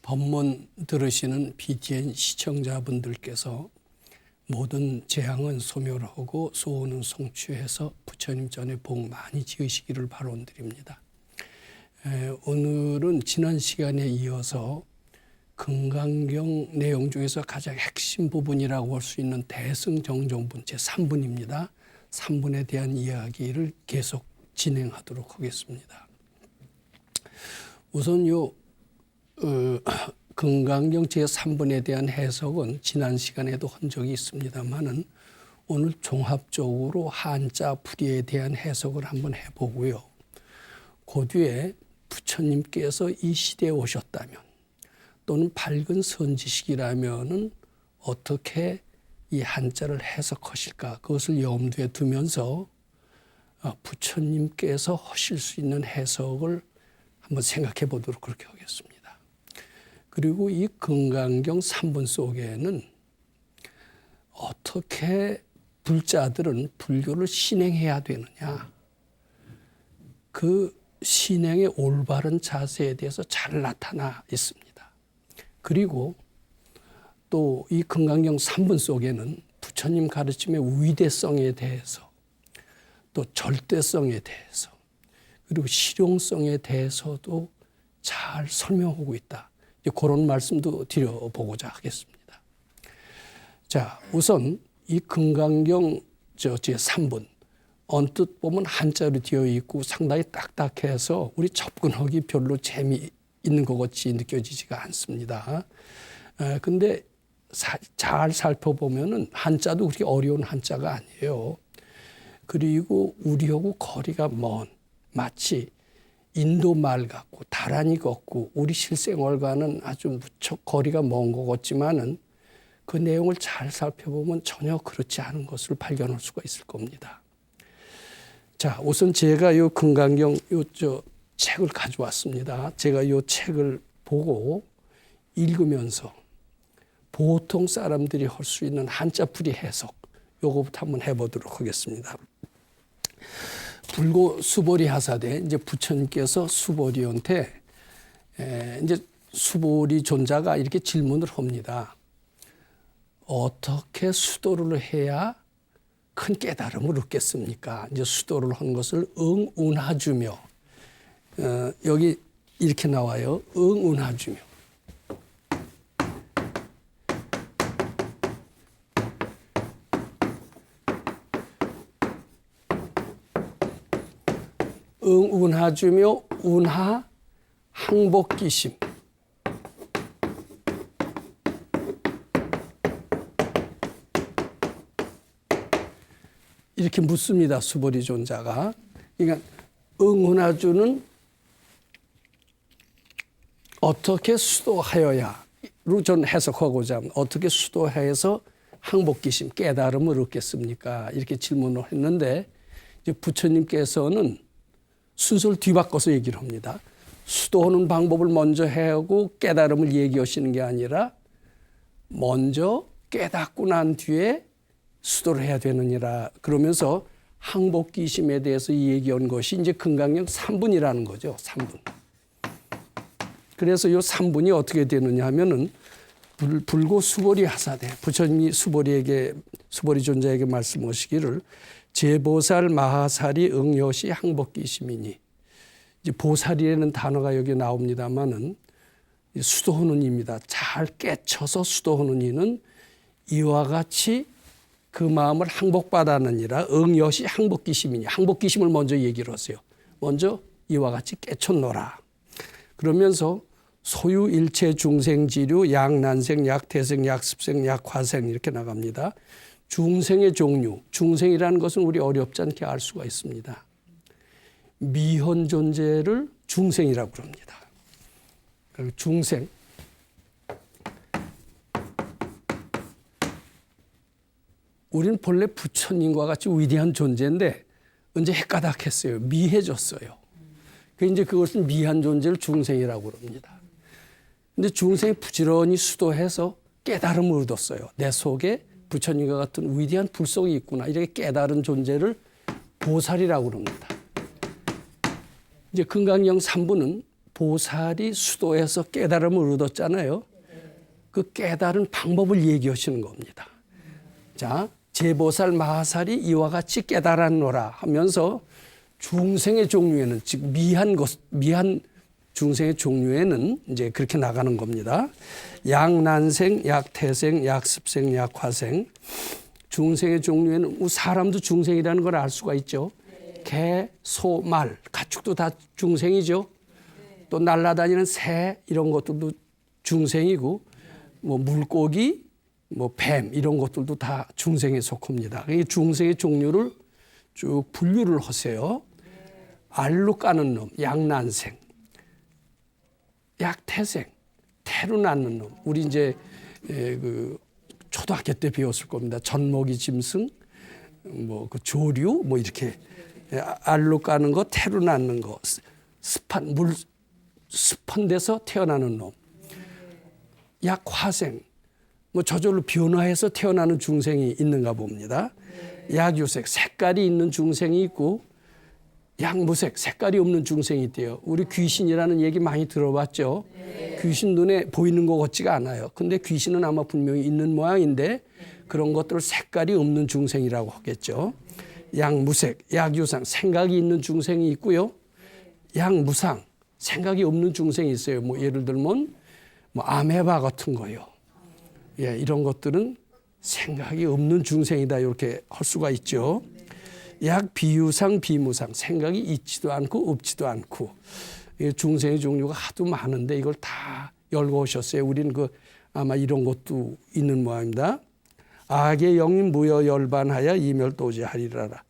법문 들으시는 BTN 시청자분들께서 모든 재앙은 소멸하고 소원은 성취해서 부처님 전에 복 많이 지으시기를 바론드립니다. 오늘은 지난 시간에 이어서 금강경 내용 중에서 가장 핵심 부분이라고 할 수 있는 대승정종분 제3분입니다. 3분에 대한 이야기를 계속 진행하도록 하겠습니다. 우선 금강경 제3분에 대한 해석은 지난 시간에도 한 적이 있습니다만은 오늘 종합적으로 한자 풀이에 대한 해석을 한번 해보고요. 그 뒤에 부처님께서 이 시대에 오셨다면 또는 밝은 선지식이라면은 어떻게 이 한자를 해석하실까 그것을 염두에 두면서 부처님께서 하실 수 있는 해석을 한번 생각해 보도록 그렇게 하겠습니다. 그리고 이 금강경 3분 속에는 어떻게 불자들은 불교를 신행해야 되느냐, 그 신행의 올바른 자세에 대해서 잘 나타나 있습니다. 그리고 또 이 금강경 3분 속에는 부처님 가르침의 위대성에 대해서 또 절대성에 대해서 그리고 실용성에 대해서도 잘 설명하고 있다. 그런 말씀도 드려보고자 하겠습니다. 자, 우선 이 금강경 제3분 언뜻 보면 한자로 되어 있고 상당히 딱딱해서 우리 접근하기 별로 재미있는 것 같이 느껴지지가 않습니다. 근데 잘 살펴보면은 한자도 그렇게 어려운 한자가 아니에요. 그리고 우리하고 거리가 먼 마치 인도 말 같고 다란이 같고 우리 실생활과는 아주 무척 거리가 먼 것 같지만은 그 내용을 잘 살펴보면 전혀 그렇지 않은 것을 발견할 수가 있을 겁니다. 자, 우선 제가 요 금강경 책을 가져왔습니다. 제가 요 책을 보고 읽으면서 보통 사람들이 할 수 있는 한자풀이 해석 요거부터 한번 해보도록 하겠습니다. 불고 수보리 하사대 이제 부처님께서 수보리한테 이제 수보리 존자가 이렇게 질문을 합니다. 어떻게 수도를 해야 큰 깨달음을 얻겠습니까? 이제 수도를 한 것을 응운하주며 여기 이렇게 나와요. 응운하주며. 응운하주며 운하 항복기심. 이렇게 묻습니다. 수보리 존자가. 그러니까 응운하주는 어떻게 수도하여야로 전 해석하고자 합니다. 어떻게 수도해서 항복기심 깨달음을 얻겠습니까? 이렇게 질문을 했는데 이제 부처님께서는 순서를 뒤바꿔서 얘기를 합니다. 수도하는 방법을 먼저 하고 깨달음을 얘기하시는 게 아니라 먼저 깨닫고 난 뒤에 수도를 해야 되느니라. 그러면서 항복기심에 대해서 얘기한 것이 이제 금강경 3분이라는 거죠. 3분. 그래서 이 3분이 어떻게 되느냐 하면은 불고 수보리 하사대. 부처님이 수보리 존자에게 말씀하시기를 제보살 마하살이 응여시 항복기심이니. 이제 보살이라는 단어가 여기 나옵니다만은 수도하는 이입니다. 잘 깨쳐서 수도하는 이는 이와 같이 그 마음을 항복받았느니라. 응여시 항복기심이니. 항복기심을 먼저 얘기를 하세요. 먼저 이와 같이 깨쳤노라. 그러면서 소유 일체 중생지류 약난생 약태생 약습생 약화생 이렇게 나갑니다. 중생의 종류, 중생이라는 것은 우리 어렵지 않게 알 수가 있습니다. 미현 존재를 중생이라고 그럽니다. 중생. 우리는 본래 부처님과 같이 위대한 존재인데 언제 헷가닥했어요. 미해졌어요. 이제 그것은 미한 존재를 중생이라고 그럽니다. 근데 중생이 부지런히 수도해서 깨달음을 얻었어요. 내 속에 부처님과 같은 위대한 불성이 있구나. 이렇게 깨달은 존재를 보살이라고 그럽니다. 이제 금강경 3부는 보살이 수도에서 깨달음을 얻었잖아요. 그 깨달은 방법을 얘기하시는 겁니다. 자, 제보살 마하살이 이와 같이 깨달았노라 하면서 중생의 종류에는, 즉 미한 중생의 종류에는 이제 그렇게 나가는 겁니다. 약난생, 약태생, 약습생, 약화생. 중생의 종류에는 사람도 중생이라는 걸 알 수가 있죠. 개, 소, 말, 가축도 다 중생이죠. 또 날아다니는 새 이런 것들도 중생이고, 뭐 물고기, 뭐 뱀 이런 것들도 다 중생에 속합니다. 이 중생의 종류를 쭉 분류를 하세요. 알로 까는 놈, 약난생. 약태생, 태로 낳는 놈. 우리 이제 그 초등학교 때 배웠을 겁니다. 젖먹이 짐승, 뭐 그 조류, 뭐 이렇게 알로 까는 거, 태로 낳는 거, 습한 데서 태어나는 놈. 약화생, 뭐 저절로 변화해서 태어나는 중생이 있는가 봅니다. 약유색, 색깔이 있는 중생이 있고, 약무색, 색깔이 없는 중생이 있대요. 우리 귀신이라는 얘기 많이 들어봤죠. 귀신 눈에 보이는 것 같지가 않아요. 근데 귀신은 아마 분명히 있는 모양인데 그런 것들을 색깔이 없는 중생이라고 하겠죠. 약무색, 약유상, 생각이 있는 중생이 있고요. 약무상, 생각이 없는 중생이 있어요. 뭐 예를 들면 뭐 아메바 같은 거요. 예, 이런 것들은 생각이 없는 중생이다 이렇게 할 수가 있죠. 약 비유상 비무상, 생각이 있지도 않고 없지도 않고. 중생의 종류가 하도 많은데 이걸 다 열고 오셨어요. 우리는 아마 이런 것도 있는 모양입니다. 악의 영이 무여 열반하여 이멸도지하리라라.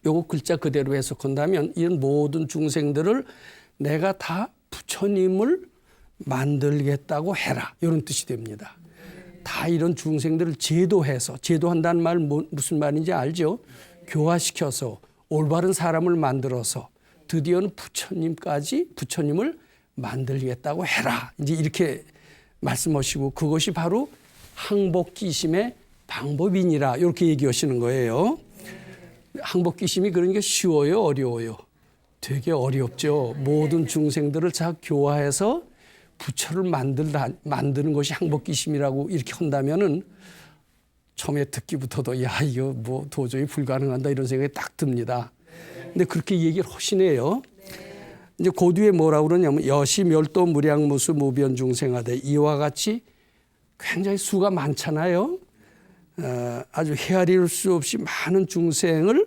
요거 글자 그대로 해석한다면 이런 모든 중생들을 내가 다 부처님을 만들겠다고 해라. 이런 뜻이 됩니다. 다 이런 중생들을 제도해서, 제도한다는 말 무슨 말인지 알죠? 교화시켜서 올바른 사람을 만들어서 드디어는 부처님을 만들겠다고 해라. 이제 이렇게 말씀하시고 그것이 바로 항복기심의 방법이니라 이렇게 얘기하시는 거예요. 항복기심이 그러니까 쉬워요, 어려워요? 되게 어렵죠. 모든 중생들을 잘 교화해서 부처를 만드는 것이 항복기심이라고 이렇게 한다면은 처음에 듣기부터도 야 이거 뭐 도저히 불가능하다 이런 생각이 딱 듭니다. 근데 그렇게 얘기를 하시네요. 이제 그 뒤에 뭐라고 그러냐면 여시 멸도 무량무수 무변 중생하되 이와 같이 굉장히 수가 많잖아요. 아주 헤아릴 수 없이 많은 중생을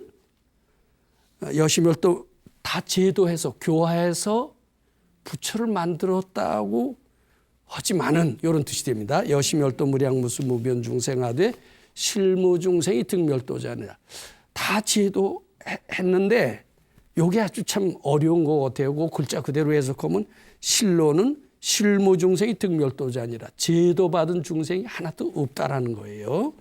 여시 멸도 다 제도해서 교화해서 부처를 만들었다고 하지만은 이런 뜻이 됩니다. 여시 멸도 무량무수 무변 중생하되 실무 중생이 득멸도자니라. 다 제도했는데 이게 아주 참 어려운 것 같아요. 그 글자 그대로 해석하면 실로는 실무 중생이 득멸도자니라. 제도받은 중생이 하나도 없다라는 거예요.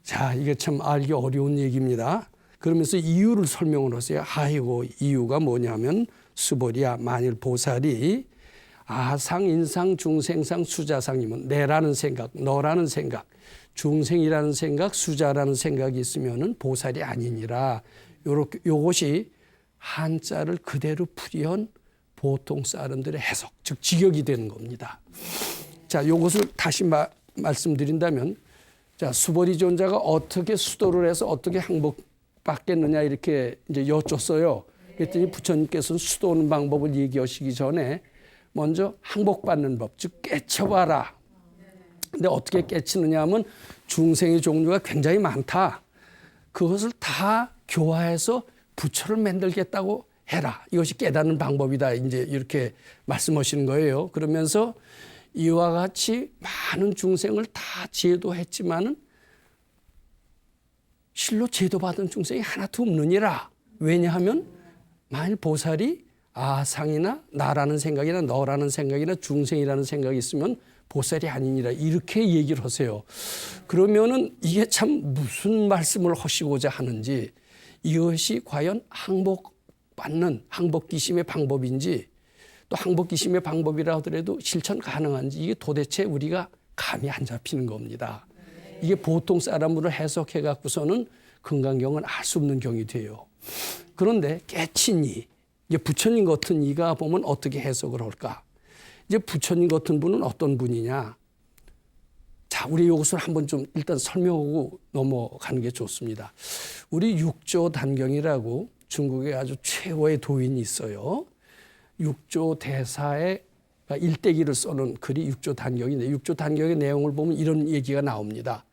자, 이게 참 알기 어려운 얘기입니다. 그러면서 이유를 설명을 하세요. 아이고 이유가 뭐냐면 수보리야 만일 보살이 아상, 인상, 중생상, 수자상이면 내라는 생각, 너라는 생각, 중생이라는 생각, 수자라는 생각이 있으면은 보살이 아니니라. 요것이 한자를 그대로 풀이한 보통 사람들의 해석, 즉 직역이 되는 겁니다. 자, 요것을 다시 말씀드린다면, 자, 수보리존자가 어떻게 수도를 해서 어떻게 항복받겠느냐 이렇게 이제 여쭸어요. 그랬더니 부처님께서는 수도하는 방법을 얘기하시기 전에 먼저 항복받는 법, 즉 깨쳐봐라. 근데 어떻게 깨치느냐 하면 중생의 종류가 굉장히 많다. 그것을 다 교화해서 부처를 만들겠다고 해라. 이것이 깨닫는 방법이다. 이제 이렇게 말씀하시는 거예요. 그러면서 이와 같이 많은 중생을 다 제도했지만은 실로 제도받은 중생이 하나도 없느니라. 왜냐하면 만일 보살이 아상이나 나라는 생각이나 너라는 생각이나 중생이라는 생각이 있으면 보살이 아니니라 이렇게 얘기를 하세요. 그러면은 이게 참 무슨 말씀을 하시고자 하는지, 이것이 과연 항복받는 항복기심의 방법인지, 또 항복기심의 방법이라 하더라도 실천 가능한지, 이게 도대체 우리가 감이 안 잡히는 겁니다. 이게 보통 사람으로 해석해 갖고서는 금강경은 알 수 없는 경이 돼요. 그런데 깨치니 이제 부처님 같은 이가 보면 어떻게 해석을 할까? 이제 부처님 같은 분은 어떤 분이냐? 자, 우리 이것을 한번 좀 일단 설명하고 넘어가는 게 좋습니다. 우리 육조 단경이라고 중국에 아주 최고의 도인이 있어요. 육조 대사의 일대기를 써놓은 글이 육조 단경인데, 육조 단경의 내용을 보면 이런 얘기가 나옵니다.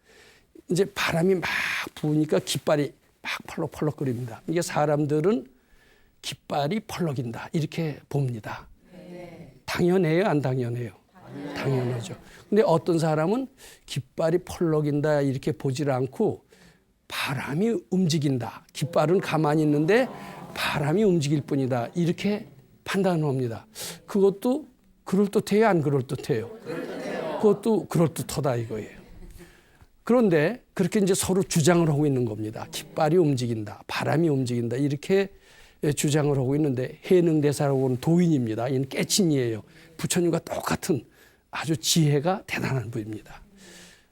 이제 바람이 막 부으니까 깃발이 막 펄럭펄럭거립니다. 이게 사람들은 깃발이 펄럭인다 이렇게 봅니다. 당연해요, 안 당연해요? 당연하죠. 근데 어떤 사람은 깃발이 펄럭인다 이렇게 보질 않고 바람이 움직인다. 깃발은 가만히 있는데 바람이 움직일 뿐이다. 이렇게 판단합니다. 그것도 그럴듯해요, 안 그럴듯해요? 그것도 그럴듯하다 이거예요. 그런데 그렇게 이제 서로 주장을 하고 있는 겁니다. 깃발이 움직인다, 바람이 움직인다 이렇게 주장을 하고 있는데, 해능대사라고는 도인입니다. 이는 깨친이에요. 부처님과 똑같은 아주 지혜가 대단한 분입니다.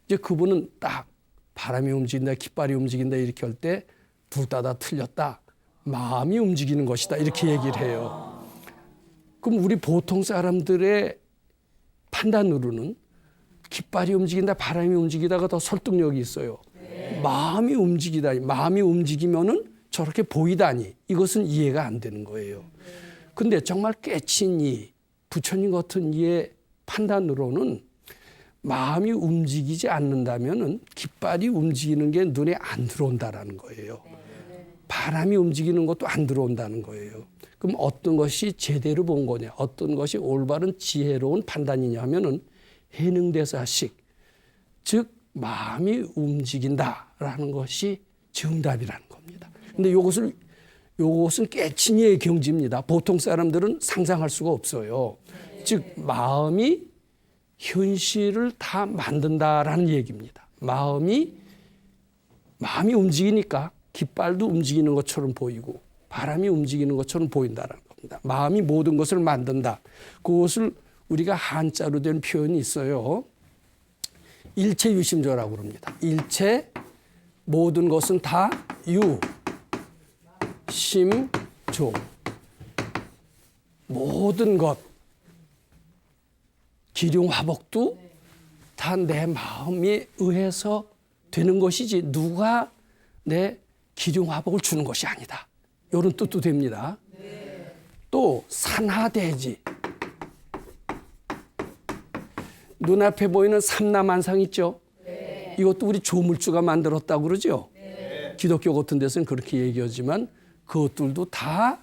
이제 그분은 딱 바람이 움직인다, 깃발이 움직인다 이렇게 할 때 둘 다 틀렸다. 마음이 움직이는 것이다 이렇게 얘기를 해요. 그럼 우리 보통 사람들의 판단으로는 깃발이 움직인다, 바람이 움직이다가 더 설득력이 있어요. 마음이 움직이다니, 마음이 움직이면은 저렇게 보이다니, 이것은 이해가 안 되는 거예요. 근데 정말 깨친 이 부처님 같은 이의 판단으로는 마음이 움직이지 않는다면은 깃발이 움직이는 게 눈에 안 들어온다라는 거예요. 바람이 움직이는 것도 안 들어온다는 거예요. 그럼 어떤 것이 제대로 본 거냐, 어떤 것이 올바른 지혜로운 판단이냐 하면은 해능대사식, 즉 마음이 움직인다라는 것이 정답이라는 겁니다. 근데 요것은 깨친이의 경지입니다. 보통 사람들은 상상할 수가 없어요. 즉 마음이 현실을 다 만든다라는 얘기입니다. 마음이 움직이니까 깃발도 움직이는 것처럼 보이고 바람이 움직이는 것처럼 보인다는 겁니다. 마음이 모든 것을 만든다. 그것을 우리가 한자로 된 표현이 있어요. 일체유심조라고 그럽니다. 일체, 모든 것은 다 유, 심, 조. 모든 것, 기륭화복도 다 내 마음에 의해서 되는 것이지 누가 내 기륭화복을 주는 것이 아니다. 이런 뜻도 됩니다. 또 산하대지, 눈앞에 보이는 삼라만상 있죠? 이것도 우리 조물주가 만들었다고 그러죠? 기독교 같은 데서는 그렇게 얘기하지만 그것들도 다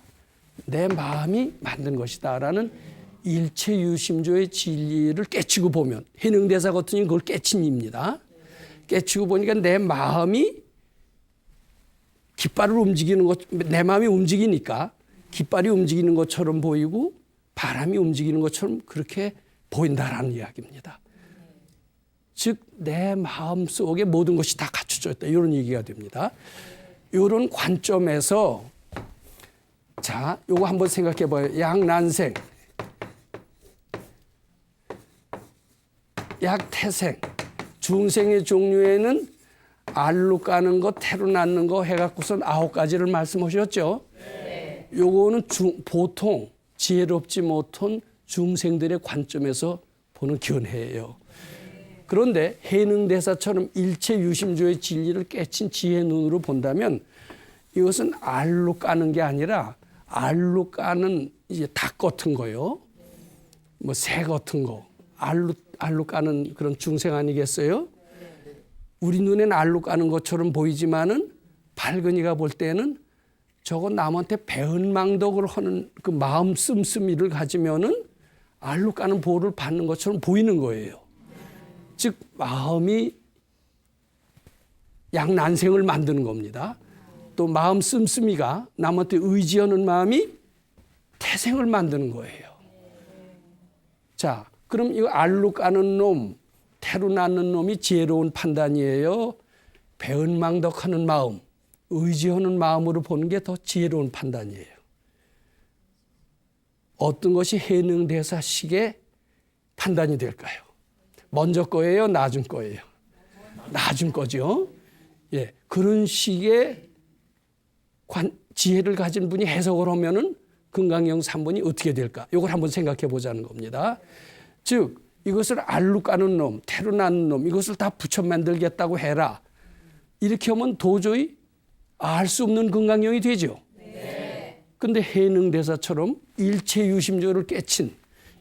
내 마음이 만든 것이다라는 일체유심조의 진리를 깨치고 보면, 해능대사 같은 경우는 그걸 깨친입니다. 깨치고 보니까 내 마음이 깃발을 움직이는 것, 내 마음이 움직이니까 깃발이 움직이는 것처럼 보이고 바람이 움직이는 것처럼 그렇게 보인다라는 이야기입니다. 즉 내 마음 속에 모든 것이 다 갖춰져 있다, 이런 얘기가 됩니다. 이런 관점에서 자, 요거 한번 생각해 봐요. 약난생, 약태생, 중생의 종류에는 알로 까는 거, 태로 낳는 거 해갖고선 9가지를 말씀하셨죠. 요거는 보통 지혜롭지 못한 중생들의 관점에서 보는 견해예요. 그런데 해능대사처럼 일체유심조의 진리를 깨친 지혜 눈으로 본다면 이것은 알로 까는 게 아니라 알로 까는 이제 닭 같은 거요, 뭐 새 같은 거, 알로 까는 그런 중생 아니겠어요? 우리 눈에는 알로 까는 것처럼 보이지만은 발근이가 볼 때는 저거 남한테 배은망덕을 하는 그 마음 씀씀이를 가지면은 알로 까는 보호를 받는 것처럼 보이는 거예요. 즉 마음이 약난생을 만드는 겁니다. 또 마음 씀씀이가 남한테 의지하는 마음이 태생을 만드는 거예요. 자, 그럼 이거 알로 까는 놈, 태로 낳는 놈이 지혜로운 판단이에요? 배은망덕하는 마음, 의지하는 마음으로 보는 게 더 지혜로운 판단이에요. 어떤 것이 해능대사식의 판단이 될까요? 먼저 거예요, 나중 거예요? 나중 거죠. 예, 그런 식의 지혜를 가진 분이 해석을 하면은 금강경 3번이 어떻게 될까? 이걸 한번 생각해 보자는 겁니다. 즉 이것을 알로 까는 놈, 태로 나는 놈 이것을 다 붙여 만들겠다고 해라. 이렇게 하면 도저히 알 수 없는 금강경이 되죠. 그런데 해능대사처럼 일체유심조를 깨친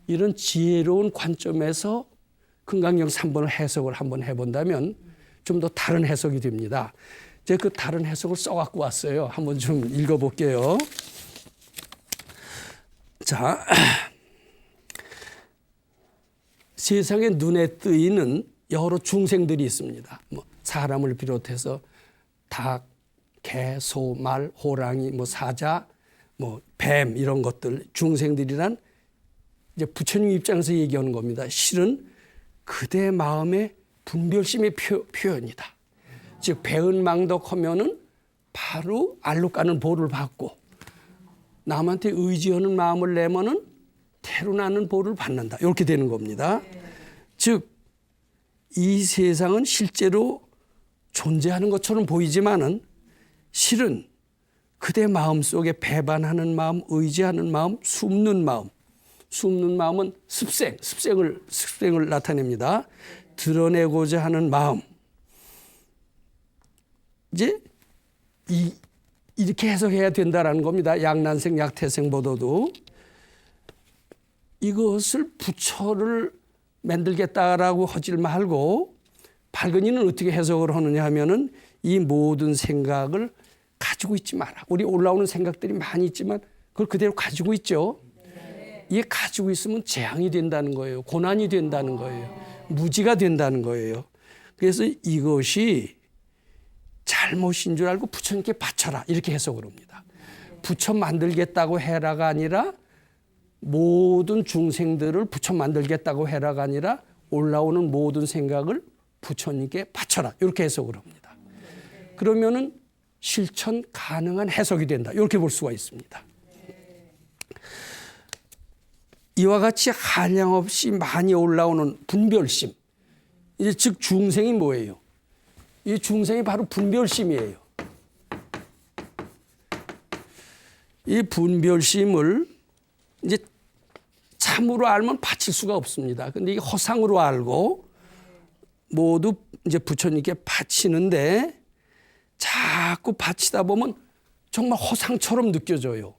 이런 지혜로운 관점에서 금강경 3번을 해석을 한번 해본다면 좀 더 다른 해석이 됩니다. 제가 그 다른 해석을 써갖고 왔어요. 한번 좀 읽어볼게요. 자, 세상에 눈에 뜨이는 여러 중생들이 있습니다. 뭐 사람을 비롯해서 닭, 개, 소, 말, 호랑이, 뭐 사자, 뭐 뱀 이런 것들 중생들이란 이제 부처님 입장에서 얘기하는 겁니다. 실은 그대 마음의 분별심의 표현이다. 즉 배은망덕하면은 바로 알로 까는 보를 받고 남한테 의지하는 마음을 내면은 태로 나는 보를 받는다. 이렇게 되는 겁니다. 즉 이 세상은 실제로 존재하는 것처럼 보이지만은 실은 그대 마음 속에 배반하는 마음, 의지하는 마음, 숨는 마음은 습생을 나타냅니다. 드러내고자 하는 마음. 이제 이렇게 해석해야 된다라는 겁니다. 약난생, 약태생보다도 이것을 부처를 만들겠다라고 하지 말고 발근이는 어떻게 해석을 하느냐 하면은 이 모든 생각을 가지고 있지 마라. 우리 올라오는 생각들이 많이 있지만 그걸 그대로 가지고 있죠. 이게 가지고 있으면 재앙이 된다는 거예요. 고난이 된다는 거예요. 무지가 된다는 거예요. 그래서 이것이 잘못인 줄 알고 부처님께 바쳐라. 이렇게 해석을 합니다. 부처 만들겠다고 해라가 아니라 모든 중생들을 부처 만들겠다고 해라가 아니라 올라오는 모든 생각을 부처님께 바쳐라. 이렇게 해석을 합니다. 그러면은 실천 가능한 해석이 된다. 이렇게 볼 수가 있습니다. 이와 같이 한량없이 많이 올라오는 분별심. 이제 즉 중생이 뭐예요? 이 중생이 바로 분별심이에요. 이 분별심을 이제 참으로 알면 바칠 수가 없습니다. 근데 이게 허상으로 알고 모두 이제 부처님께 바치는데 자꾸 바치다 보면 정말 허상처럼 느껴져요.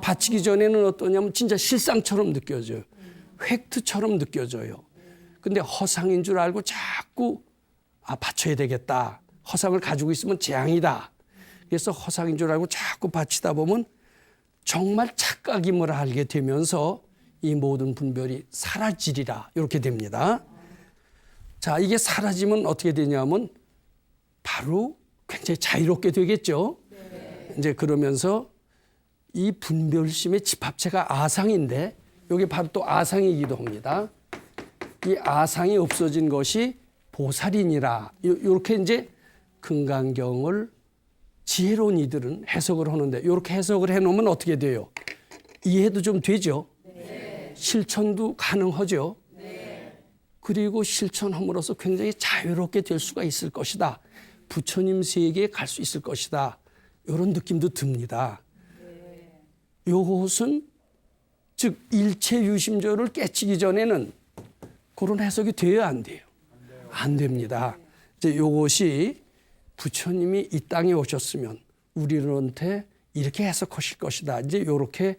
바치기 전에는 어떠냐면 진짜 실상처럼 느껴져요. 팩트처럼 느껴져요. 근데 허상인 줄 알고 자꾸 바쳐야 되겠다. 허상을 가지고 있으면 재앙이다. 그래서 허상인 줄 알고 자꾸 바치다 보면 정말 착각임을 알게 되면서 이 모든 분별이 사라지리라. 이렇게 됩니다. 자, 이게 사라지면 어떻게 되냐면 바로 굉장히 자유롭게 되겠죠. 이제 그러면서 이 분별심의 집합체가 아상인데 여기 바로 또 아상이기도 합니다. 이 아상이 없어진 것이 보살이니라. 이렇게 이제 금강경을 지혜로운 이들은 해석을 하는데 이렇게 해석을 해놓으면 어떻게 돼요? 이해도 좀 되죠? 실천도 가능하죠? 그리고 실천함으로써 굉장히 자유롭게 될 수가 있을 것이다. 부처님 세계에 갈 수 있을 것이다. 이런 느낌도 듭니다. 이것은 즉 일체유심조를 깨치기 전에는 그런 해석이 돼야 안 돼요. 안 됩니다. 이제 이것이 부처님이 이 땅에 오셨으면 우리한테 이렇게 해석하실 것이다. 이제 이렇게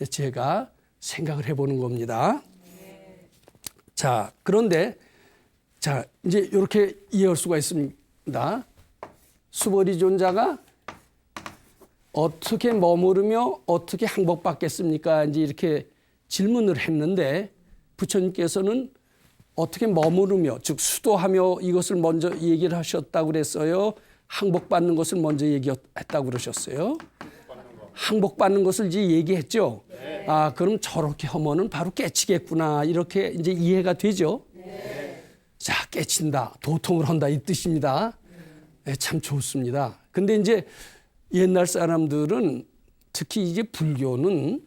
제가 생각을 해보는 겁니다. 자, 그런데 자 이제 이렇게 이해할 수가 있습니다. 수보리 존자가 어떻게 머무르며 어떻게 항복받겠습니까? 이제 이렇게 질문을 했는데 부처님께서는 어떻게 머무르며 즉 수도하며 이것을 먼저 얘기를 하셨다고 그랬어요. 항복받는 것을 먼저 얘기했다고 그러셨어요. 항복받는 것을 이제 얘기했죠. 그럼 저렇게 하면은 바로 깨치겠구나 이렇게 이제 이해가 되죠. 자, 깨친다, 도통을 한다 이 뜻입니다. 참 좋습니다. 근데 이제 옛날 사람들은 특히 이제 불교는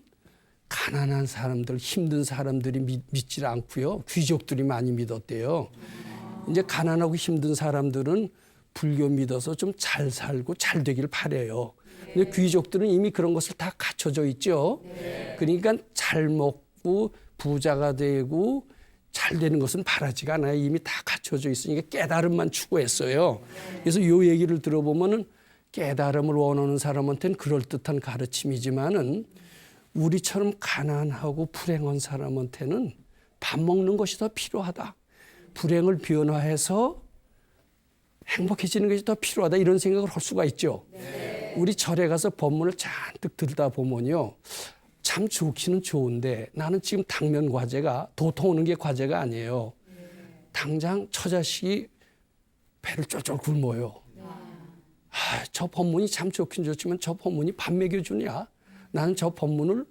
가난한 사람들, 힘든 사람들이 믿질 않고요. 귀족들이 많이 믿었대요. 이제 가난하고 힘든 사람들은 불교 믿어서 좀 잘 살고 잘 되길 바래요. 근데 귀족들은 이미 그런 것을 다 갖춰져 있죠. 그러니까 잘 먹고 부자가 되고 잘 되는 것은 바라지가 않아요. 이미 다 갖춰져 있으니까 깨달음만 추구했어요. 그래서 이 얘기를 들어보면은 깨달음을 원하는 사람한테는 그럴듯한 가르침이지만은 우리처럼 가난하고 불행한 사람한테는 밥 먹는 것이 더 필요하다. 불행을 변화해서 행복해지는 것이 더 필요하다. 이런 생각을 할 수가 있죠. 우리 절에 가서 법문을 잔뜩 들다 보면요. 참 좋기는 좋은데 나는 지금 당면 과제가 도통 오는 게 과제가 아니에요. 당장 처자식이 배를 쫄쫄 굶어요. 저 법문이 참 좋긴 좋지만 저 법문이 밥 먹여주냐. 나는 저 법문을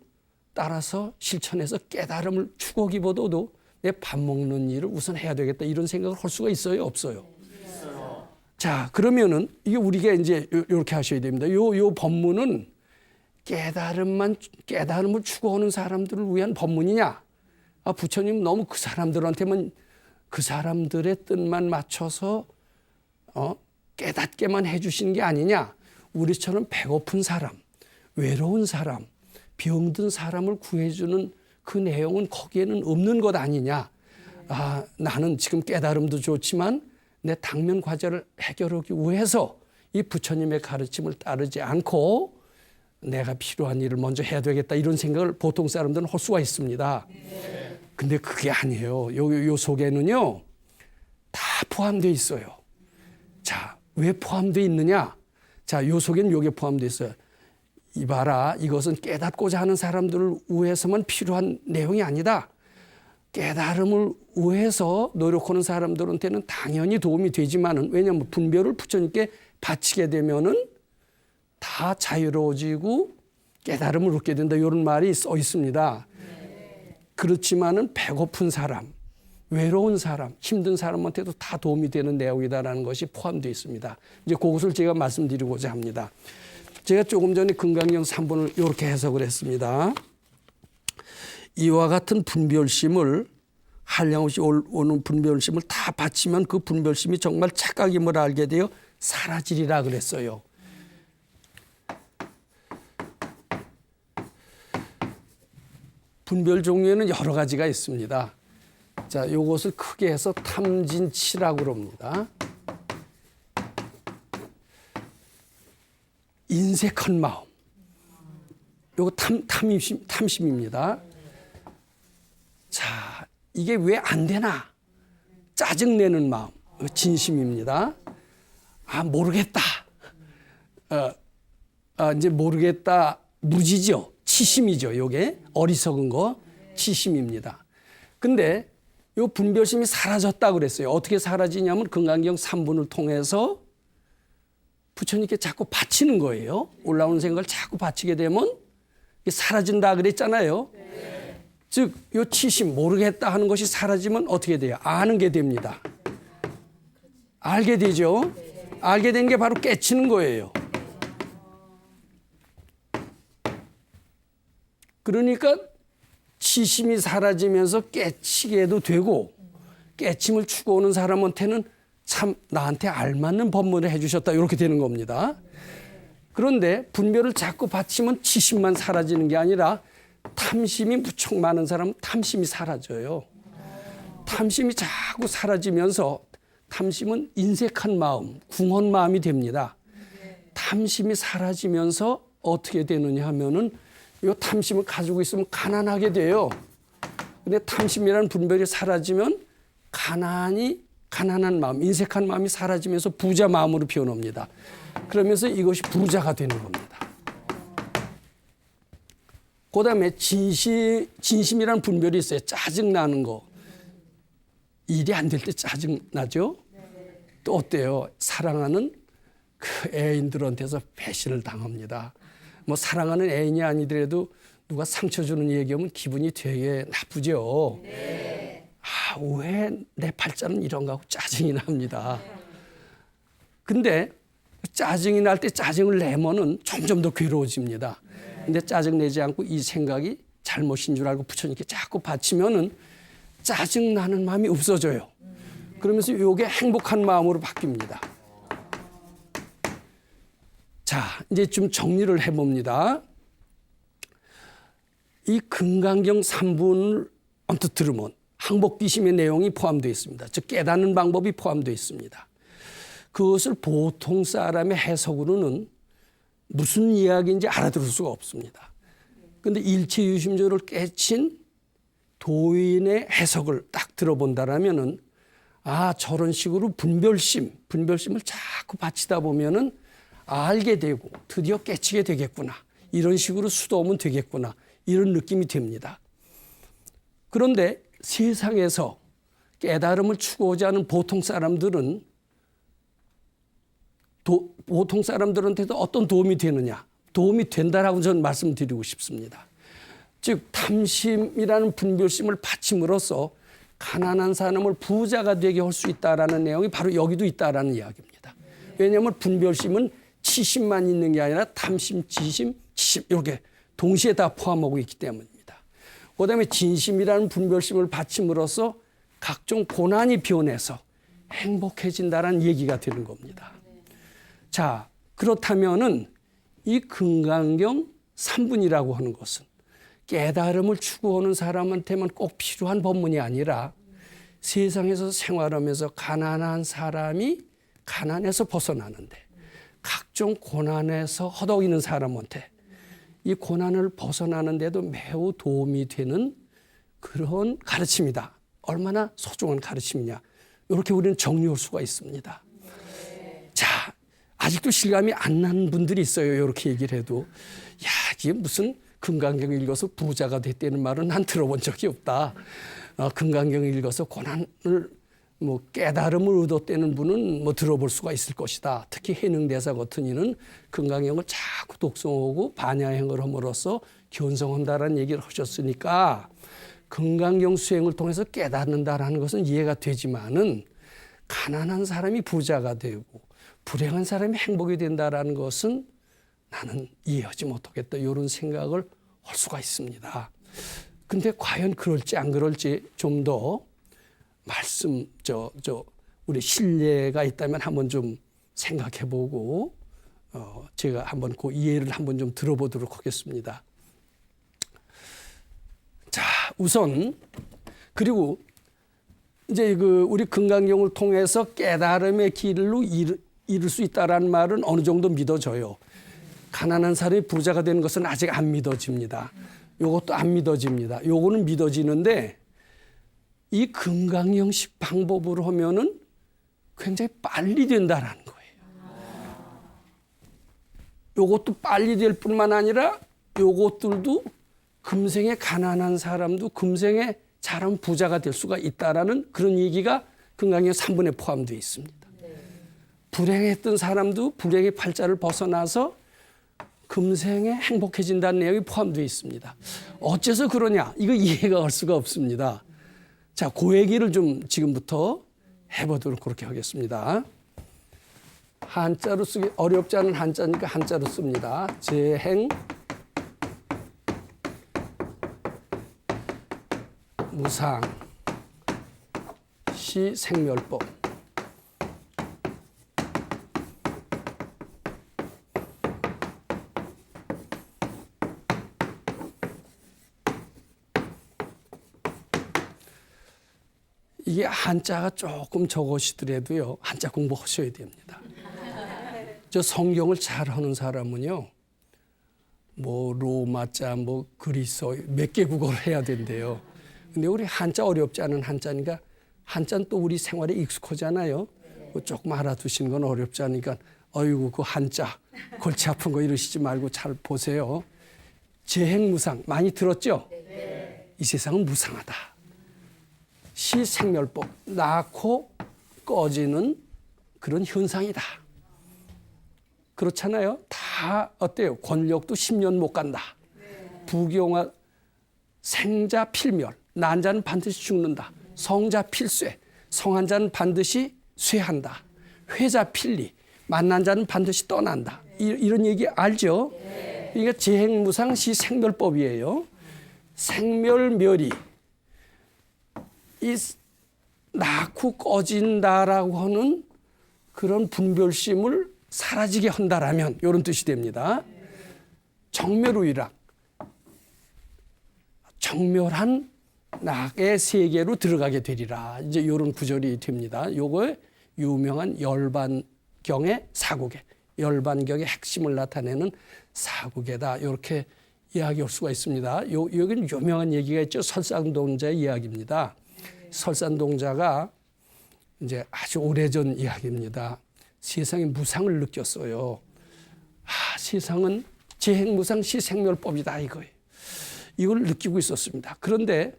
따라서 실천해서 깨달음을 추구하기보다도 내 밥 먹는 일을 우선 해야 되겠다. 이런 생각을 할 수가 있어요? 없어요? 자, 그러면은 이게 우리가 이제 이렇게 하셔야 됩니다. 요 법문은 깨달음을 추구하는 사람들을 위한 법문이냐? 부처님 너무 그 사람들한테만 그 사람들의 뜻만 맞춰서 깨닫게만 해주시는 게 아니냐? 우리처럼 배고픈 사람, 외로운 사람, 병든 사람을 구해주는 그 내용은 거기에는 없는 것 아니냐? 나는 지금 깨달음도 좋지만 내 당면 과제를 해결하기 위해서 이 부처님의 가르침을 따르지 않고 내가 필요한 일을 먼저 해야 되겠다 이런 생각을 보통 사람들은 할 수가 있습니다. 근데 그게 아니에요. 요 속에는요 다 포함되어 있어요. 자, 왜 포함되어 있느냐? 자, 요 속에는 요게 포함되어 있어요. 이봐라, 이것은 깨닫고자 하는 사람들을 위해서만 필요한 내용이 아니다. 깨달음을 위해서 노력하는 사람들한테는 당연히 도움이 되지만은, 왜냐하면 분별을 부처님께 바치게 되면은 다 자유로워지고 깨달음을 얻게 된다. 이런 말이 써 있습니다. 그렇지만은 배고픈 사람, 외로운 사람, 힘든 사람한테도 다 도움이 되는 내용이다라는 것이 포함되어 있습니다. 이제 그것을 제가 말씀드리고자 합니다. 제가 조금 전에 금강경 3번을 이렇게 해석을 했습니다. 이와 같은 분별심을 한량없이 오는 분별심을 다 바치면 그 분별심이 정말 착각임을 알게 되어 사라지리라 그랬어요. 분별 종류에는 여러 가지가 있습니다. 자, 요것을 크게 해서 탐진치라고 그럽니다. 인색한 마음. 요거 탐심입니다. 자, 이게 왜 안 되나? 짜증내는 마음. 진심입니다. 모르겠다. 이제 모르겠다. 무지죠. 치심이죠. 요게 어리석은 거 치심입니다. 근데 요 분별심이 사라졌다 그랬어요. 어떻게 사라지냐면 금강경 3분을 통해서 부처님께 자꾸 바치는 거예요. 올라오는 생각을 자꾸 바치게 되면 사라진다 그랬잖아요. 즉, 요 치심, 모르겠다 하는 것이 사라지면 어떻게 돼요? 아는 게 됩니다. 알게 되죠? 알게 된 게 바로 깨치는 거예요. 그러니까 치심이 사라지면서 깨치게도 되고, 깨침을 추구하는 사람한테는 참 나한테 알맞는 법문을 해주셨다 이렇게 되는 겁니다. 그런데 분별을 자꾸 바치면 치심만 사라지는 게 아니라 탐심이 무척 많은 사람은 탐심이 사라져요. 탐심이 자꾸 사라지면서 탐심은 인색한 마음, 궁한 마음이 됩니다. 탐심이 사라지면서 어떻게 되느냐 하면은 이 탐심을 가지고 있으면 가난하게 돼요. 근데 탐심이라는 분별이 사라지면 가난한 마음, 인색한 마음이 사라지면서 부자 마음으로 변합니다. 그러면서 이것이 부자가 되는 겁니다. 그 다음에 진심이라는 분별이 있어요. 짜증나는 거. 일이 안 될 때 짜증나죠? 또 어때요? 사랑하는 그 애인들한테서 배신을 당합니다. 뭐 사랑하는 애인이 아니더라도 누가 상처 주는 얘기하면 기분이 되게 나쁘죠. 왜 내 팔자는 이런가 하고 짜증이 납니다. 근데 짜증이 날 때 짜증을 내면은 점점 더 괴로워집니다. 근데 짜증 내지 않고 이 생각이 잘못인 줄 알고 부처님께 자꾸 바치면은 짜증 나는 마음이 없어져요. 그러면서 이게 행복한 마음으로 바뀝니다. 자, 이제 좀 정리를 해봅니다. 이 금강경 3분을 언뜻 들으면 항복기심의 내용이 포함되어 있습니다. 즉 깨닫는 방법이 포함되어 있습니다. 그것을 보통 사람의 해석으로는 무슨 이야기인지 알아들을 수가 없습니다. 그런데 일체유심조를 깨친 도인의 해석을 딱 들어본다라면은 저런 식으로 분별심을 자꾸 바치다 보면은 알게 되고 드디어 깨치게 되겠구나. 이런 식으로 수도하면 되겠구나. 이런 느낌이 듭니다. 그런데 세상에서 깨달음을 추구하지 않은 보통 사람들은 보통 사람들한테도 어떤 도움이 되느냐? 도움이 된다라고 저는 말씀드리고 싶습니다. 즉 탐심이라는 분별심을 바침으로써 가난한 사람을 부자가 되게 할 수 있다라는 내용이 바로 여기도 있다라는 이야기입니다. 왜냐하면 분별심은 치심만 있는 게 아니라 탐심, 지심, 치심 이렇게 동시에 다 포함하고 있기 때문입니다. 그다음에 진심이라는 분별심을 바침으로써 각종 고난이 변해서 행복해진다라는 얘기가 되는 겁니다. 자, 그렇다면은 이 금강경 3분이라고 하는 것은 깨달음을 추구하는 사람한테만 꼭 필요한 법문이 아니라 세상에서 생활하면서 가난한 사람이 가난에서 벗어나는데 각종 고난에서 허덕이는 사람한테 이 고난을 벗어나는데도 매우 도움이 되는 그런 가르침이다. 얼마나 소중한 가르침이냐. 이렇게 우리는 정리할 수가 있습니다. 자, 아직도 실감이 안 나는 분들이 있어요. 이렇게 얘기를 해도. 야, 이게 무슨 금강경 읽어서 부자가 됐다는 말은 난 들어본 적이 없다. 금강경 읽어서 고난을 깨달음을 얻었다는 분은 들어볼 수가 있을 것이다. 특히 해능대사 같은 이는 금강경을 자꾸 독송하고 반야행을 함으로써 견성한다라는 얘기를 하셨으니까 금강경 수행을 통해서 깨닫는다라는 것은 이해가 되지만은 가난한 사람이 부자가 되고 불행한 사람이 행복이 된다라는 것은 나는 이해하지 못하겠다. 이런 생각을 할 수가 있습니다. 근데 과연 그럴지 안 그럴지 좀 더 우리 신뢰가 있다면 한번 좀 생각해 보고, 제가 한번 그 이해를 한번 좀 들어보도록 하겠습니다. 자, 우선, 그리고 이제 우리 금강경을 통해서 깨달음의 길로 이룰 수 있다라는 말은 어느 정도 믿어져요. 가난한 사람이 부자가 되는 것은 아직 안 믿어집니다. 요것도 안 믿어집니다. 요거는 믿어지는데 이 금강경식 방법으로 하면은 굉장히 빨리 된다라는 거예요. 요것도 빨리 될 뿐만 아니라 요것들도 금생에 가난한 사람도 금생에 잘하면 부자가 될 수가 있다라는 그런 얘기가 금강경 3분에 포함되어 있습니다. 불행했던 사람도 불행의 팔자를 벗어나서 금생에 행복해진다는 내용이 포함되어 있습니다. 어째서 그러냐? 이거 이해가 갈 수가 없습니다. 자, 그 얘기를 좀 지금부터 해보도록 그렇게 하겠습니다. 한자로 쓰기 어렵지 않은 한자니까 한자로 씁니다. 재행, 무상, 시, 생멸법. 이게 한자가 조금 적으시더라도요, 한자 공부하셔야 됩니다. 저 성경을 잘 하는 사람은요, 로마자, 그리스어 몇 개 국어를 해야 된대요. 근데 우리 한자 어렵지 않은 한자니까 한자는 또 우리 생활에 익숙하잖아요. 조금 알아두시는 건 어렵지 않으니까 어이구 그 한자 골치 아픈 거 이러시지 말고 잘 보세요. 재행무상 많이 들었죠? 이 세상은 무상하다. 시생멸법, 낳고 꺼지는 그런 현상이다. 그렇잖아요. 다 어때요? 권력도 10년 못 간다. 부경화, 생자 필멸, 난 자는 반드시 죽는다. 성자 필쇠, 성한 자는 반드시 쇠한다. 회자 필리, 만난 자는 반드시 떠난다. 이런 얘기 알죠? 그러니까 재행무상 시생멸법이에요. 생멸멸이 이 낳고 꺼진다라고 하는 그런 분별심을 사라지게 한다라면 이런 뜻이 됩니다. 정멸의락, 정멸한 낙의 세계로 들어가게 되리라. 이제 이런 구절이 됩니다. 요거 유명한 열반경의 사국에, 열반경의 핵심을 나타내는 사국에다 이렇게 이야기할 수가 있습니다. 여기는 유명한 얘기가 있죠. 설산동자의 이야기입니다. 설산동자가 이제 아주 오래전 이야기입니다. 세상에 무상을 느꼈어요. 세상은 재행무상시 생멸법이다 이거예요. 이걸 느끼고 있었습니다. 그런데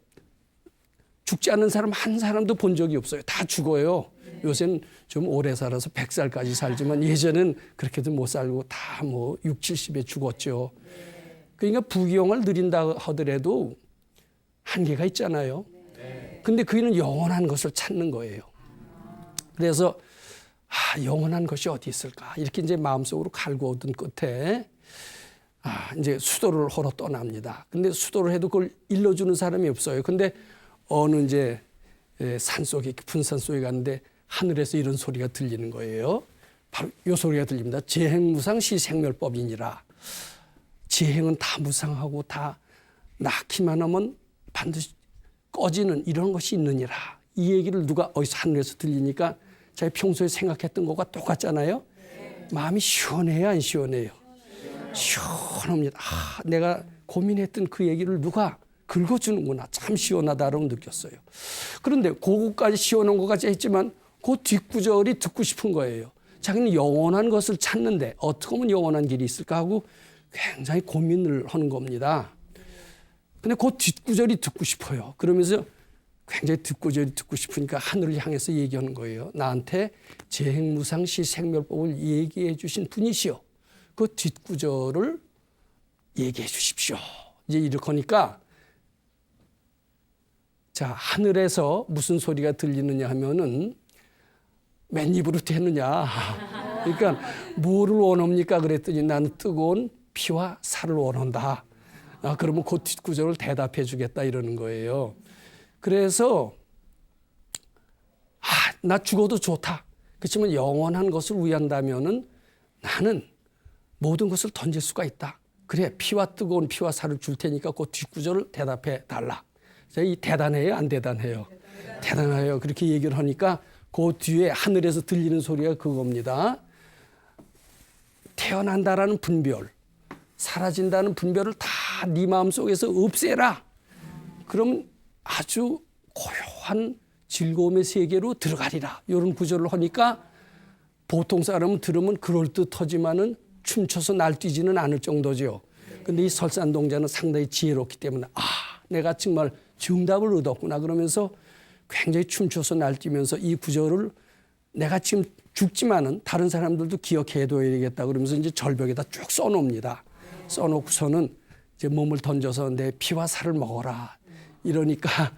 죽지 않는 사람 한 사람도 본 적이 없어요. 다 죽어요. 요새는 좀 오래 살아서 100살까지 살지만 예전엔 그렇게도 못 살고 다 뭐 60, 70에 죽었죠. 그러니까 부귀영화를 누린다 하더라도 한계가 있잖아요. 근데 그이는 영원한 것을 찾는 거예요. 그래서 영원한 것이 어디 있을까? 이렇게 이제 마음속으로 갈구하던 끝에 이제 수도를 하러 떠납니다. 근데 수도를 해도 그걸 일러주는 사람이 없어요. 근데 어느 이제 산속에, 깊은 산속에 갔는데 하늘에서 이런 소리가 들리는 거예요. 바로 이 소리가 들립니다. 재행무상시 생멸법이니라. 재행은 다 무상하고 다 낳기만 하면 반드시 꺼지는 이런 것이 있느니라. 이 얘기를 누가 어디서 하늘에서 들리니까 자기 평소에 생각했던 것과 똑같잖아요. 마음이 시원해요, 안 시원해요? 시원합니다. 내가 고민했던 그 얘기를 누가 긁어주는구나. 참 시원하다라고 느꼈어요. 그런데 그거까지 시원한 것까지 했지만 그 뒷구절이 듣고 싶은 거예요. 자기는 영원한 것을 찾는데 어떻게 하면 영원한 길이 있을까 하고 굉장히 고민을 하는 겁니다. 근데 그 뒷구절이 듣고 싶어요. 그러면서 굉장히 뒷구절이 듣고 싶으니까 하늘을 향해서 얘기하는 거예요. 나한테 재행무상시 생멸법을 얘기해 주신 분이시여. 그 뒷구절을 얘기해 주십시오. 이제 이렇게 하니까 자, 하늘에서 무슨 소리가 들리느냐 하면은 맨입으로 되느냐. 그러니까 뭐를 원합니까? 그랬더니 나는 뜨거운 피와 살을 원한다. 그러면 그 뒷구절을 대답해 주겠다 이러는 거예요. 그래서 나 죽어도 좋다. 그렇지만 영원한 것을 위한다면은 나는 모든 것을 던질 수가 있다. 그래, 피와 뜨거운 피와 살을 줄 테니까 그 뒷구절을 대답해 달라. 이 대단해요, 안 대단해요? 대단해요. 그렇게 얘기를 하니까 그 뒤에 하늘에서 들리는 소리가 그겁니다. 태어난다라는 분별, 사라진다는 분별을 다 네 마음속에서 없애라. 그럼 아주 고요한 즐거움의 세계로 들어가리라. 이런 구절을 하니까 보통 사람은 들으면 그럴듯하지만은 춤춰서 날뛰지는 않을 정도죠. 근데 이 설산동자는 상당히 지혜롭기 때문에 내가 정말 정답을 얻었구나 그러면서 굉장히 춤춰서 날뛰면서 이 구절을 내가 지금 죽지만은 다른 사람들도 기억해둬야 되겠다 그러면서 이제 절벽에다 쭉 써놓습니다. 써놓고서는 이제 몸을 던져서 내 피와 살을 먹어라. 이러니까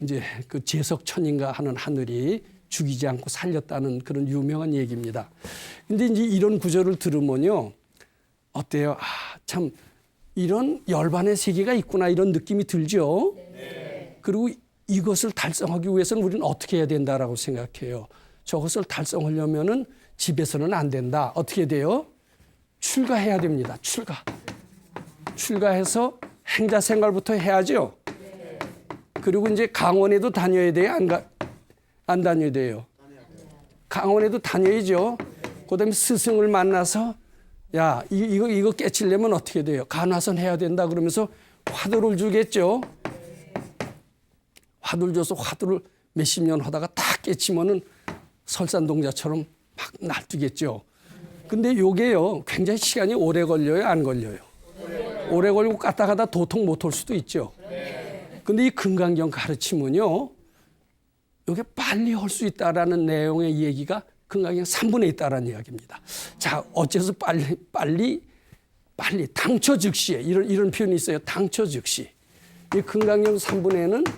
이제 그 제석천인가 하는 하늘이 죽이지 않고 살렸다는 그런 유명한 얘기입니다. 근데 이제 이런 구절을 들으면요. 어때요? 참 이런 열반의 세계가 있구나 이런 느낌이 들죠. 그리고 이것을 달성하기 위해서는 우리는 어떻게 해야 된다라고 생각해요. 저것을 달성하려면은 집에서는 안 된다. 어떻게 돼요? 출가해야 됩니다. 출가해서 행자 생활부터 해야죠. 그리고 이제 강원에도 다녀야 돼요? 안 다녀야 돼요? 강원에도 다녀야죠. 그다음에 스승을 만나서 야, 이거 깨치려면 어떻게 돼요? 간화선 해야 된다 그러면서 화두를 주겠죠. 화두를 줘서 화두를 몇십 년 하다가 딱 깨치면은 설산동자처럼 막 날뛰겠죠. 근데 요게요, 굉장히 시간이 오래 걸려요, 안 걸려요? 오래 걸리고 갔다 도통 못 올 수도 있죠. 근데 이 금강경 가르침은요, 이게 빨리 할 수 있다라는 내용의 얘기가 금강경 3분에 있다라는 이야기입니다. 자, 어째서 빨리 당처 즉시에 이런 표현이 있어요. 당처 즉시. 이 금강경 3분에는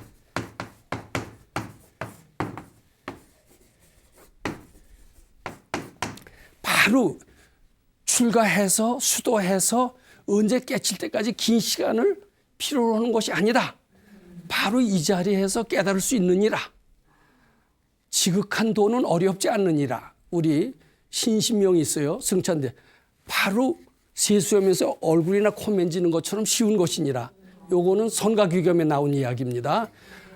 바로 출가해서 수도해서 언제 깨칠 때까지 긴 시간을 필요로 하는 것이 아니다. 바로 이 자리에서 깨달을 수 있느니라. 지극한 도는 어렵지 않느니라. 우리 신신명이 있어요. 승천대. 바로 세수하면서 얼굴이나 코 만지는 것처럼 쉬운 것이니라. 요거는 선가귀겸에 나온 이야기입니다.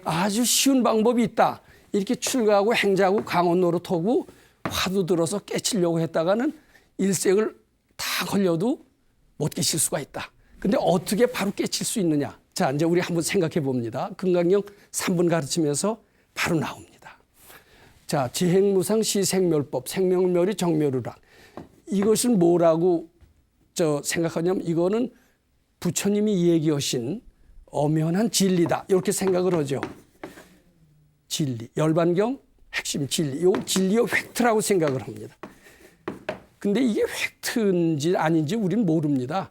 아주 쉬운 방법이 있다. 이렇게 출가하고 행자하고 강원 노릇하고 화두 들어서 깨치려고 했다가는 일생을 다 걸려도 못 깨칠 수가 있다. 근데 어떻게 바로 깨칠 수 있느냐. 자, 이제 우리 한번 생각해 봅니다. 금강경 3분 가르치면서 바로 나옵니다. 자, 지행무상 시생멸법 생명멸이 정멸우라. 이것은 뭐라고 생각하냐면 이거는 부처님이 얘기하신 엄연한 진리다. 이렇게 생각을 하죠. 진리. 열반경 핵심 진리. 이 진리의 팩트라고 생각을 합니다. 근데 이게 팩트인지 아닌지 우리는 모릅니다.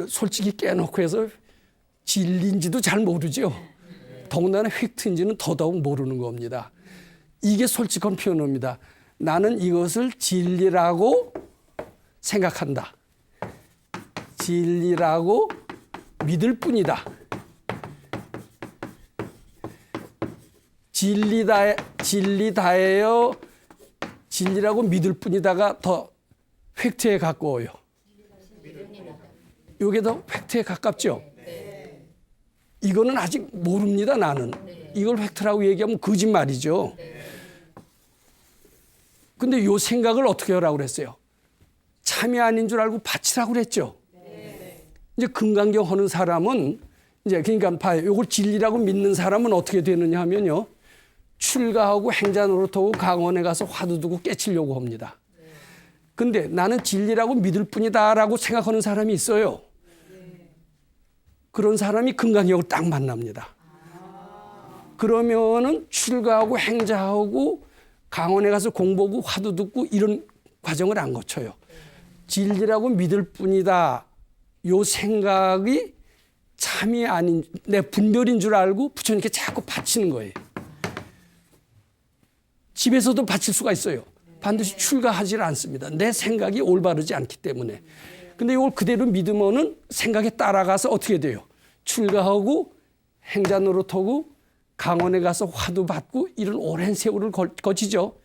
솔직히 깨놓고 해서 진리인지도 잘 모르죠. 더군다나 팩트인지는 더더욱 모르는 겁니다. 이게 솔직한 표현입니다. 나는 이것을 진리라고 생각한다. 진리라고 믿을 뿐이다. 진리다예요. 진리라고 믿을 뿐이다가 더 팩트에 가까워요. 이게 더 팩트에 가깝죠. 이거는 아직 모릅니다. 나는. 이걸 팩트라고 얘기하면 거짓말이죠. 근데 요 생각을 어떻게 하라고 그랬어요? 참이 아닌 줄 알고 바치라고 그랬죠. 이제 금강경 하는 사람은 이제 그러니까 봐요. 요걸 진리라고 믿는 사람은 어떻게 되느냐 하면요. 출가하고 행자 노릇하고 강원에 가서 화두 두고 깨치려고 합니다. 근데 나는 진리라고 믿을 뿐이다라고 생각하는 사람이 있어요. 그런 사람이 금강경을 딱 만납니다. 그러면은 출가하고 행자하고 강원에 가서 공부하고 화두 듣고 이런 과정을 안 거쳐요. 진리라고 믿을 뿐이다. 요 생각이 참이 아닌 내 분별인 줄 알고 부처님께 자꾸 바치는 거예요. 집에서도 바칠 수가 있어요. 반드시 출가하지 않습니다. 내 생각이 올바르지 않기 때문에. 근데 이걸 그대로 믿으면은 생각에 따라가서 어떻게 돼요? 출가하고 행자 노릇하고 강원에 가서 화두 받고 이런 오랜 세월을 거치죠.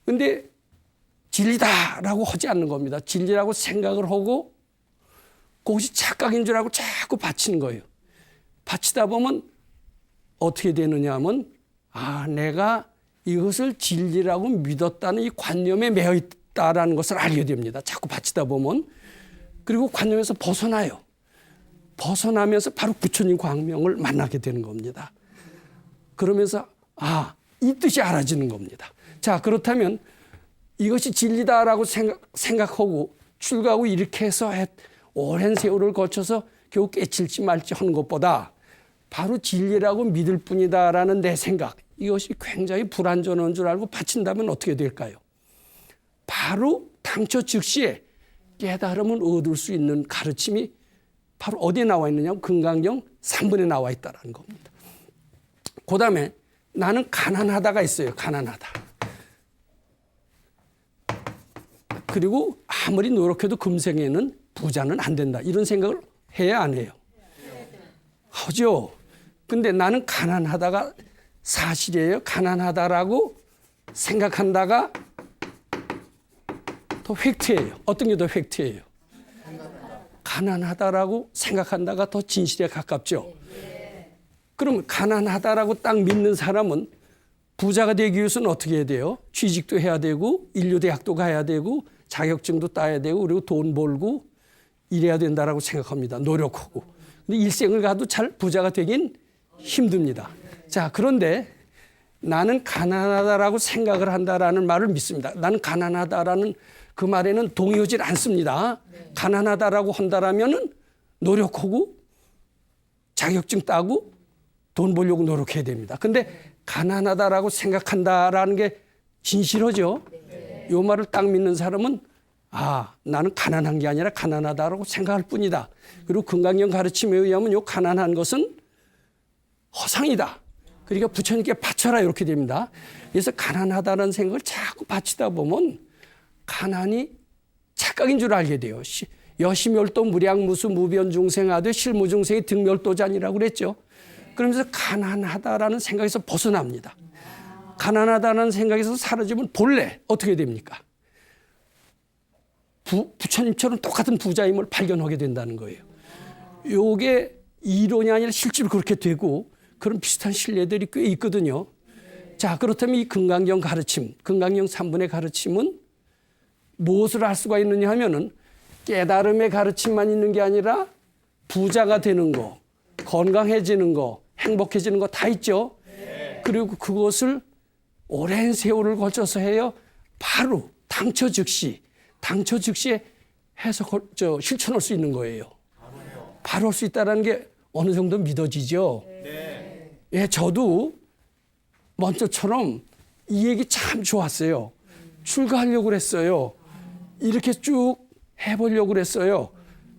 근데 진리다라고 하지 않는 겁니다. 진리라고 생각을 하고 그것이 착각인 줄 알고 자꾸 바치는 거예요. 바치다 보면 어떻게 되느냐 하면 내가 이것을 진리라고 믿었다는 이 관념에 매여 있다라는 것을 알게 됩니다. 자꾸 바치다 보면. 그리고 관념에서 벗어나요. 벗어나면서 바로 부처님 광명을 만나게 되는 겁니다. 그러면서 이 뜻이 알아지는 겁니다. 자, 그렇다면 이것이 진리다라고 생각하고 출가하고 이렇게 해서 오랜 세월을 거쳐서 겨우 깨칠지 말지 하는 것보다 바로 진리라고 믿을 뿐이다라는 내 생각, 이것이 굉장히 불완전한 줄 알고 바친다면 어떻게 될까요? 바로 당초 즉시에 깨달음을 얻을 수 있는 가르침이 바로 어디에 나와 있느냐? 금강경 3분에 나와 있다는 겁니다. 그 다음에 나는 가난하다가 있어요. 가난하다. 그리고 아무리 노력해도 금생에는 부자는 안 된다. 이런 생각을 해야 안 해요? 하죠. 근데 나는 가난하다가 사실이에요. 가난하다라고 생각한다가 더 팩트예요. 어떤 게 더 팩트예요? 가난하다라고 생각한다가 더 진실에 가깝죠. 그럼 가난하다라고 딱 믿는 사람은 부자가 되기 위해서는 어떻게 해야 돼요? 취직도 해야 되고 인류대학도 가야 되고 자격증도 따야 되고 그리고 돈 벌고 이래야 된다라고 생각합니다. 노력하고. 근데 일생을 가도 잘 부자가 되긴 힘듭니다. 자, 그런데 나는 가난하다라고 생각을 한다라는 말을 믿습니다. 나는 가난하다라는 그 말에는 동의하지 않습니다. 가난하다라고 한다라면은 노력하고 자격증 따고 돈 벌려고 노력해야 됩니다. 근데 가난하다라고 생각한다라는 게 진실하죠. 이 말을 딱 믿는 사람은 나는 가난한 게 아니라 가난하다라고 생각할 뿐이다. 그리고 금강경 가르침에 의하면 이 가난한 것은 허상이다. 그러니까 부처님께 바쳐라 이렇게 됩니다. 그래서 가난하다는 생각을 자꾸 바치다 보면 가난이 착각인 줄 알게 돼요. 여시멸도 무량무수 무변중생하되 실무중생이 득멸도잔이라고 그랬죠. 그러면서 가난하다라는 생각에서 벗어납니다. 가난하다는 생각에서 사라지면 본래 어떻게 됩니까? 부처님처럼 똑같은 부자임을 발견하게 된다는 거예요. 요게 이론이 아니라 실제로 그렇게 되고 그런 비슷한 신뢰들이 꽤 있거든요. 자, 그렇다면 이 금강경 가르침, 금강경 3분의 가르침은 무엇을 알 수가 있느냐 하면은 깨달음의 가르침만 있는 게 아니라 부자가 되는 거, 건강해지는 거, 행복해지는 거 다 있죠. 그리고 그것을 오랜 세월을 거쳐서 해요. 바로 당처 즉시에 해서 실천할 수 있는 거예요. 바로 할 수 있다는 게 어느 정도 믿어지죠. 예, 저도 먼저처럼 이 얘기 참 좋았어요. 출가하려고 그랬어요. 이렇게 쭉 해보려고 그랬어요.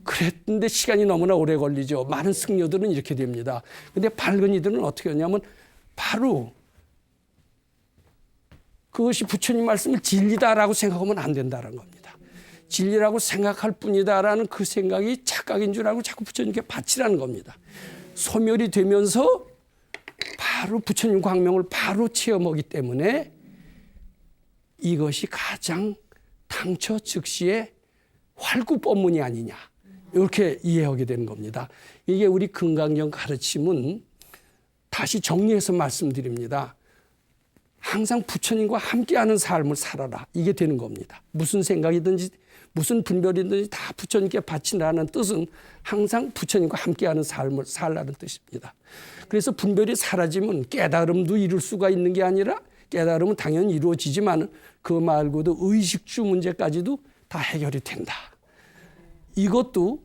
그랬는데 시간이 너무나 오래 걸리죠. 많은 승려들은 이렇게 됩니다. 근데 밝은 이들은 어떻게 하냐면 바로 그것이 부처님 말씀을 진리다라고 생각하면 안 된다는 겁니다. 진리라고 생각할 뿐이다라는 그 생각이 착각인 줄 알고 자꾸 부처님께 바치라는 겁니다. 소멸이 되면서 바로 부처님 광명을 바로 체험하기 때문에 이것이 가장 당처 즉시의 활구법문이 아니냐 이렇게 이해하게 되는 겁니다. 이게 우리 금강경 가르침은 다시 정리해서 말씀드립니다. 항상 부처님과 함께하는 삶을 살아라. 이게 되는 겁니다. 무슨 생각이든지 무슨 분별이든지 다 부처님께 바치라는 뜻은 항상 부처님과 함께하는 삶을 살라는 뜻입니다. 그래서 분별이 사라지면 깨달음도 이룰 수가 있는 게 아니라 깨달음은 당연히 이루어지지만 그 말고도 의식주 문제까지도 다 해결이 된다. 이것도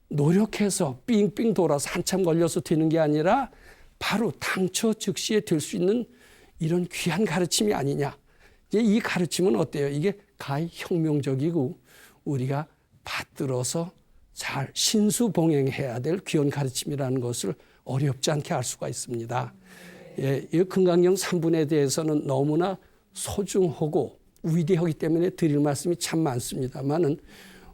노력해서 삥삥 돌아서 한참 걸려서 되는 게 아니라 바로 당처 즉시에 될 수 있는 이런 귀한 가르침이 아니냐. 이제 이 가르침은 어때요? 이게 가히 혁명적이고 우리가 받들어서 잘 신수봉행해야 될 귀한 가르침이라는 것을 어렵지 않게 알 수가 있습니다. 예, 이 금강경 3분에 대해서는 너무나 소중하고 위대하기 때문에 드릴 말씀이 참 많습니다만은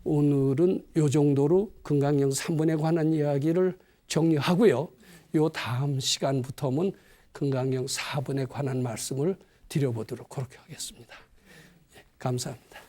오늘은 이 정도로 금강경 3분에 관한 이야기를 정리하고요. 요 다음 시간부터는 금강경 4분에 관한 말씀을 드려보도록 그렇게 하겠습니다. 예, 감사합니다.